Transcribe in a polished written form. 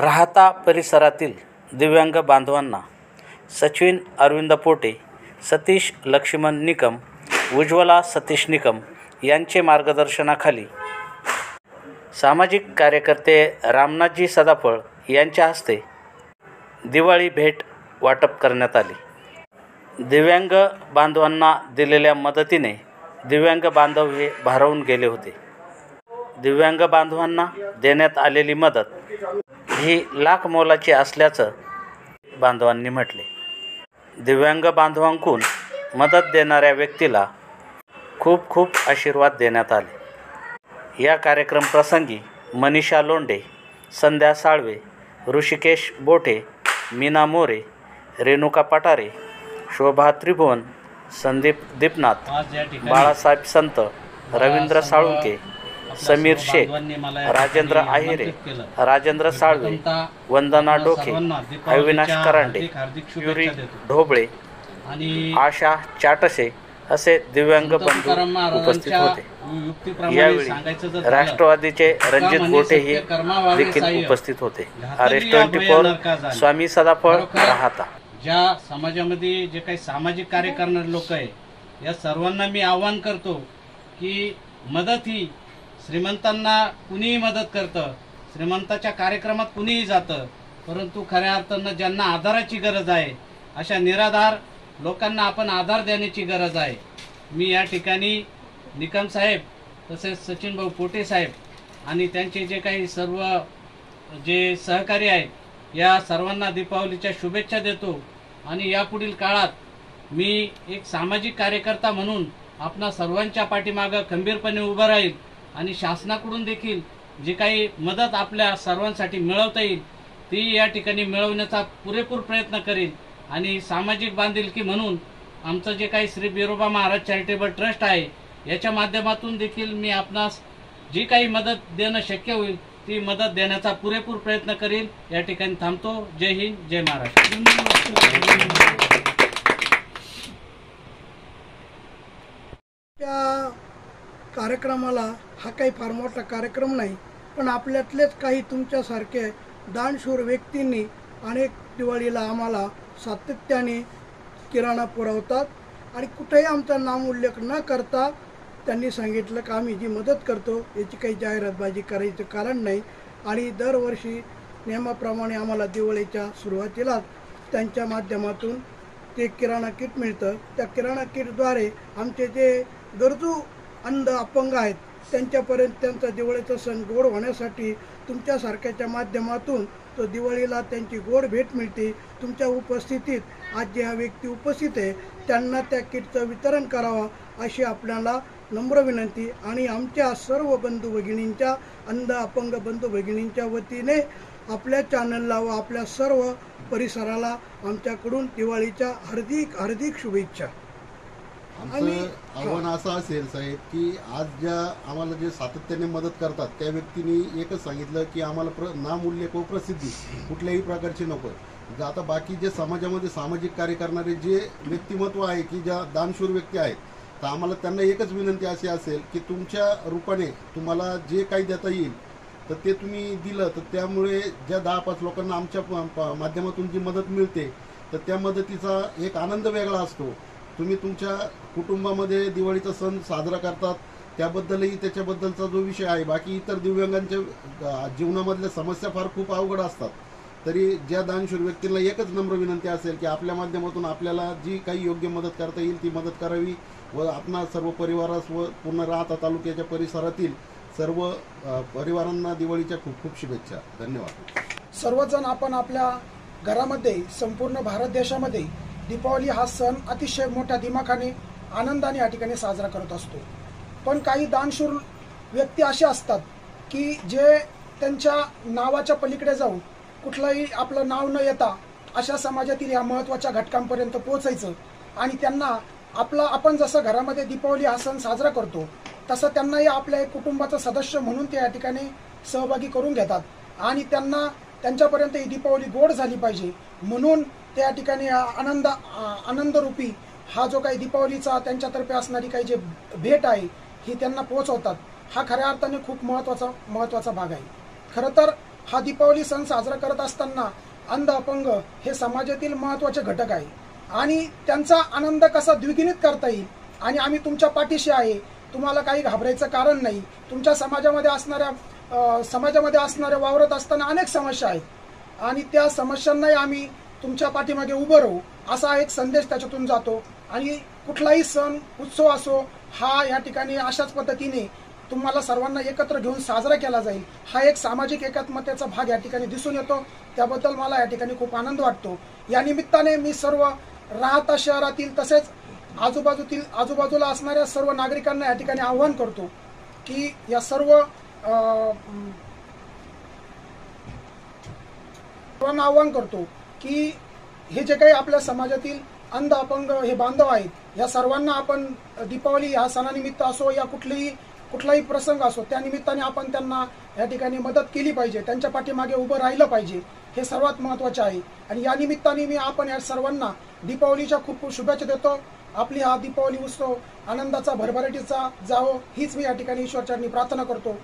राहता परिसरातील दिव्यांग बांधवांना सचिन अरविंद पोटे, सतीश लक्ष्मण निकम, उज्ज्वला सतीश निकम यांचे मार्गदर्शनाखाली सामाजिक कार्यकर्ते रामनाथजी सदाफळ यांच्या हस्ते दिवाळी भेट वाटप करण्यात आली। दिव्यांग बांधवांना दिलेल्या मदतीने दिव्यांग बांधव हे भारावून गेले होते। दिव्यांग बांधवांना देण्यात आलेली मदत ही लाख मोलाची असल्याचं बांधवांनी म्हटले। दिव्यांग बांधवांकडून मदत देणाऱ्या व्यक्तीला खूप खूप आशीर्वाद देण्यात आले। या कार्यक्रम प्रसंगी मनीषा लोंढे, संध्या साळवे, ऋषिकेश बोठे, मीना मोरे, रेणुका पटारे, शोभा त्रिभुवन, संदीप दीपनाथ, बाळासाहेब संत, रवींद्र साळुंके, समीर शेख, राजेंद्र आहिरे, राजेंद्र साळवे, वंदना डोके, अविनाश करांडे, युरी ढोबळे, आशा चाटसे असे दिव्यांग बंधू उपस्थित होते। यावेळी राष्ट्रवादीचे रणजित गोटे हे देखील उपस्थित होते। RS24 स्वामी सदाफळ राहता। ज्या समाजामध्ये जे काही सामाजिक कार्य करणारे लोक आहे या सर्वांना मी आवाहन करतो की मदत ही श्रीमंतांना कुणीही मदत करतं, श्रीमंताच्या कार्यक्रमात कुणीही जातं, परंतु खऱ्या अर्थानं ज्यांना आधाराची गरज आहे अशा निराधार लोकांना आपण आधार देण्याची गरज आहे। मी या ठिकाणी निकम साहेब तसेच सचिन भाऊ पोटे साहेब आणि त्यांचे जे काही सर्व जे सहकारी आहेत या सर्वांना दीपावलीच्या शुभेच्छा देतो आणि यापुढील काळात मी एक सामाजिक कार्यकर्ता म्हणून आपणा सर्वांच्या पाठीमागे खंबीरपणे उभा राहील आणि शासनाकडून देखील जी काही मदत आपल्या सर्वांसाठी मिळवता येईल ती या ठिकाणी मिळवण्याचा पुरेपूर प्रयत्न करेल। आणि सामाजिक बांधिलकी म्हणून आमचं जे काही श्री बिरोबा महाराज चॅरिटेबल ट्रस्ट आहे याच्या माध्यमातून देखील मी आपणास जी काही मदत देणं शक्य होईल ती मदत देण्याचा पुरेपूर प्रयत्न करेल। या ठिकाणी थांबतो। जय हिंद, जय महाराष्ट्र। या कार्यक्रमाला हा काही फार मोठा कार्यक्रम नाही, पण आपल्यातलेच काही तुमच्यासारखे दानशूर व्यक्तींनी अनेक दिवाळीला आम्हाला सातत्याने किराणा पुरवतात आणि कुठेही आमचा नामोल्लेख न करता त्यांनी सांगितलं की आम्ही जी मदत करतो याची काही जाहिरातबाजी करायचं कारण नाही। आणि दरवर्षी नियमाप्रमाणे आम्हाला दिवाळीच्या सुरुवातीलाच त्यांच्या माध्यमातून ते किराणा किट मिळतं। त्या किराणा किटद्वारे आमचे जे गरजू अंध अपंग आहेत त्यांच्यापर्यंत त्यांचा दिवाळीचा सण गोड होण्यासाठी तुमच्यासारख्याच्या माध्यमातून तो दिवाळीला त्यांची गोड भेट मिळते। तुमच्या उपस्थितीत आज जे हा व्यक्ती उपस्थित आहे त्यांना त्या किटचं वितरण करावं अशी आपल्याला नम्र विनंती आणि आमच्या सर्व बंधू भगिनींच्या अंध अपंग बंधू भगिनींच्या वतीने आपल्या चॅनलला व आपल्या सर्व परिसराला आमच्याकडून दिवाळीच्या हार्दिक हार्दिक शुभेच्छा। आमचं आव्हान असं असेल साहेब की आज ज्या आम्हाला जे सातत्याने मदत करतात त्या व्यक्तींनी एकच सांगितलं की आम्हाला नामोल्लेख व प्रसिद्धी कुठल्याही प्रकारची नको आहे। आता बाकी जे समाजामध्ये सामाजिक कार्य करणारे जे व्यक्तिमत्व आहे की ज्या दानशूर व्यक्ती आहेत तर आम्हाला त्यांना एकच विनंती अशी असेल की तुमच्या रूपाने तुम्हाला जे काही देता येईल तर ते तुम्ही दिलं तर त्यामुळे ज्या 10-5 लोकांना आमच्या माध्यमातून जी मदत मिळते तर त्या मदतीचा एक आनंद वेगळा असतो। तुम्ही तुमच्या कुटुंबामध्ये दिवाळीचा सण साजरा करतात त्याबद्दलही त्याच्याबद्दलचा जो विषय आहे, बाकी इतर दिव्यांगांच्या जीवनामधल्या समस्या फार खूप अवघड असतात, तरी ज्या दानशूर व्यक्तींना एकच नम्र विनंती असेल की आपल्या माध्यमातून आपल्याला जी काही योग्य मदत करता येईल ती मदत करावी व आपणा सर्व परिवारास व पूर्ण राहता तालुक्याच्या परिसरातील सर्व परिवारांना दिवाळीच्या खूप खूप शुभेच्छा। धन्यवाद। सर्वजण आपण आपल्या घरामध्ये संपूर्ण भारत देशामध्ये दीपावली हा सण अतिशय मोठ्या दिमाखाने आनंदाने या ठिकाणी साजरा करत असतो, पण काही दानशूर व्यक्ती असे असतात की जे त्यांच्या नावाच्या पलीकडे जाऊन कुठलंही आपलं नाव न येता अशा समाजातील या महत्त्वाच्या घटकांपर्यंत पोहोचायचं आणि त्यांना आपण जसं घरामध्ये दीपावली हा सण साजरा करतो तसं त्यांनाही आपल्या एक कुटुंबाचा सदस्य म्हणून ते या ठिकाणी सहभागी करून घेतात आणि त्यांच्यापर्यंत ही दीपावली गोड झाली पाहिजे म्हणून त्या ठिकाणी आनंदरूपी हा जो काही दीपावलीचा त्यांच्यातर्फे असणारी काही जे भेट आहे ही त्यांना पोहोचवतात। हा खऱ्या अर्थाने खूप महत्त्वाचा भाग आहे। खरं तर हा दीपावली सण साजरा करत असताना अंध अपंग हे समाजातील महत्त्वाचे घटक आहे आणि त्यांचा आनंद कसा द्विगुणित करता येईल आणि आम्ही तुमच्या पाठीशी आहे, तुम्हाला काही घाबरायचं कारण नाही. तुमच्या समाजामध्ये असणाऱ्या वावरत असताना अनेक समस्या आहेत आणि त्या समस्यांनाही आम्ही तुमच्या पाठीमागे उभं राहू असा एक संदेश त्याच्यातून जातो. आणि कुठलाही सण उत्सव असो हा या ठिकाणी अशाच पद्धतीने तुम्हाला सर्वांना एकत्र घेऊन साजरा केला जाईल. हा एक सामाजिक एकात्मतेचा भाग या ठिकाणी दिसून येतो. त्याबद्दल मला या ठिकाणी खूप आनंद वाटतो. या निमित्ताने मी सर्व राहता शहरातील तसेच आजूबाजूला असणाऱ्या सर्व नागरिकांना या ठिकाणी आवाहन करतो की या सर्वांना आवाहन करतो की हे जे काही आपल्या समाजातील अंध अपंग हे बांधव आहेत या सर्वांना आपण दीपावली या सणानिमित्त असो या कुठलाही प्रसंग असो त्या निमित्ताने आपण त्यांना या ठिकाणी मदत केली पाहिजे, त्यांच्या पाठीमागे उभं राहिलं पाहिजे, हे सर्वात महत्त्वाचे आहे. आणि या निमित्ताने मी आपण या सर्वांना दीपावलीच्या खूप खूप शुभेच्छा देतो. आपली हा दीपावली उत्सव आनंदाचा भरभराटीचा जावो हीच मी या ठिकाणी ईश्वरचरणी प्रार्थना करतो.